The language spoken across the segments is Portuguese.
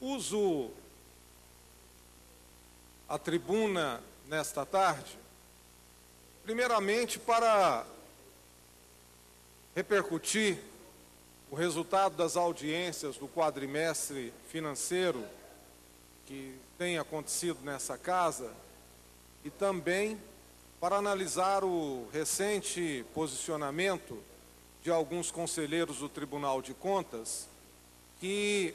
Uso a tribuna nesta tarde, primeiramente para repercutir o resultado das audiências do quadrimestre financeiro que tem acontecido nessa casa e também para analisar o recente posicionamento de alguns conselheiros do Tribunal de Contas que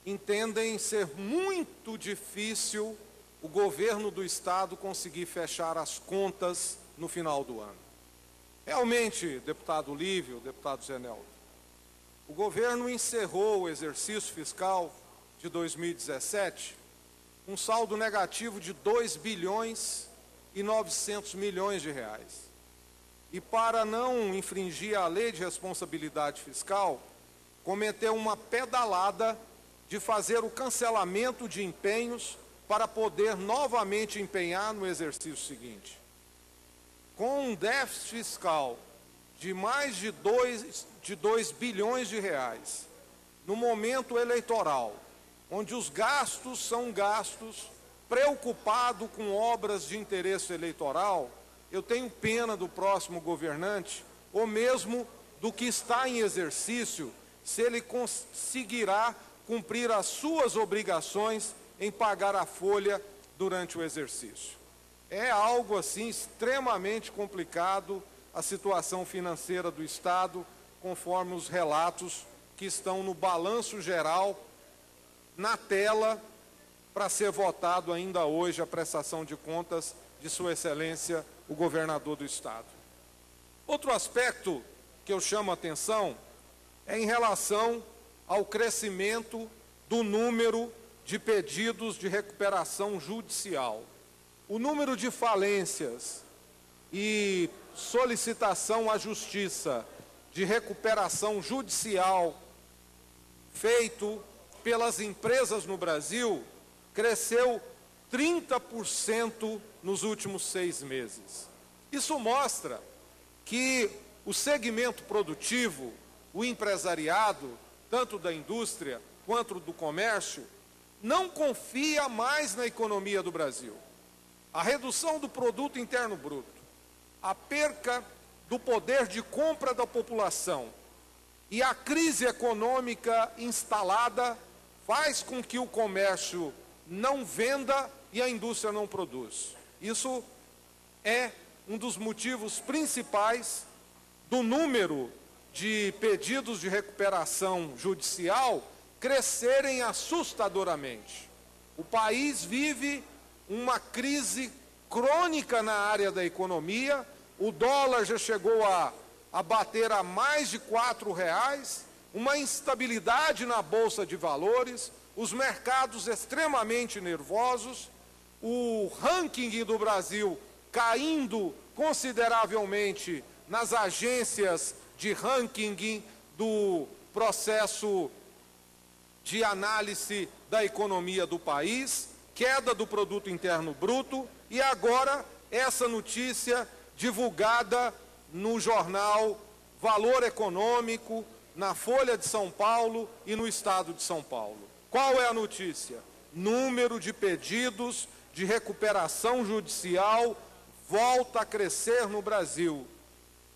entendem ser muito difícil o governo do Estado conseguir fechar as contas no final do ano. Realmente, deputado Lívio, deputado Zeneldo, o governo encerrou o exercício fiscal de 2017 com um saldo negativo de 2 bilhões e 900 milhões de reais. E para não infringir a lei de responsabilidade fiscal, cometeu uma pedalada de fazer o cancelamento de empenhos para poder novamente empenhar no exercício seguinte. Com um déficit fiscal de mais de 2 bilhões de reais, no momento eleitoral, onde os gastos são gastos, preocupado com obras de interesse eleitoral, eu tenho pena do próximo governante, ou mesmo do que está em exercício, se ele conseguirá cumprir as suas obrigações em pagar a folha durante o exercício. É algo assim extremamente complicado a situação financeira do Estado, conforme os relatos que estão no balanço geral, na tela, para ser votado ainda hoje a prestação de contas de Sua Excelência, o governador do Estado. Outro aspecto que eu chamo a atenção é em relação ao crescimento do número de pedidos de recuperação judicial. O número de falências e solicitação à Justiça de recuperação judicial feito pelas empresas no Brasil cresceu 30% nos últimos 6 meses. Isso mostra que o segmento produtivo, o empresariado, tanto da indústria quanto do comércio, não confia mais na economia do Brasil. A redução do produto interno bruto, a perca do poder de compra da população e a crise econômica instalada faz com que o comércio não venda e a indústria não produz. Isso é um dos motivos principais do número de pedidos de recuperação judicial crescerem assustadoramente. O país vive uma crise crônica na área da economia, o dólar já chegou a bater a mais de R$4, uma instabilidade na Bolsa de Valores, os mercados extremamente nervosos, o ranking do Brasil caindo consideravelmente nas agências de ranking do processo de análise da economia do país, queda do produto interno bruto e agora essa notícia divulgada no jornal Valor Econômico, na Folha de São Paulo e no Estado de São Paulo. Qual é a notícia? Número de pedidos de recuperação judicial volta a crescer no Brasil.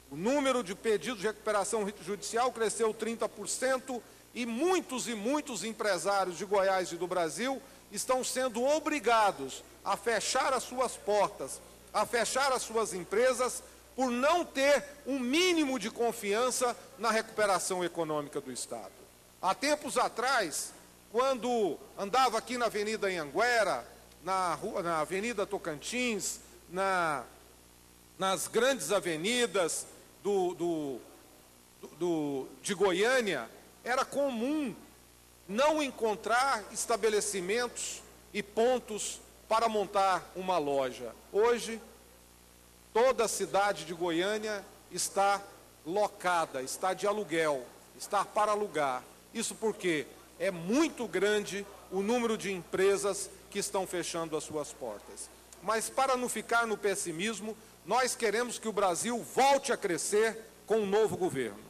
O número de pedidos de recuperação judicial cresceu 30% e muitos empresários de Goiás e do Brasil estão sendo obrigados a fechar as suas portas, a fechar as suas empresas, por não ter um mínimo de confiança na recuperação econômica do Estado. Há tempos atrás, quando andava aqui na Avenida Anhanguera, na Avenida Tocantins, nas grandes avenidas de Goiânia, era comum não encontrar estabelecimentos e pontos para montar uma loja. Hoje, toda a cidade de Goiânia está locada, está de aluguel, está para alugar. Isso porque é muito grande o número de empresas que estão fechando as suas portas. Mas para não ficar no pessimismo, nós queremos que o Brasil volte a crescer com um novo governo.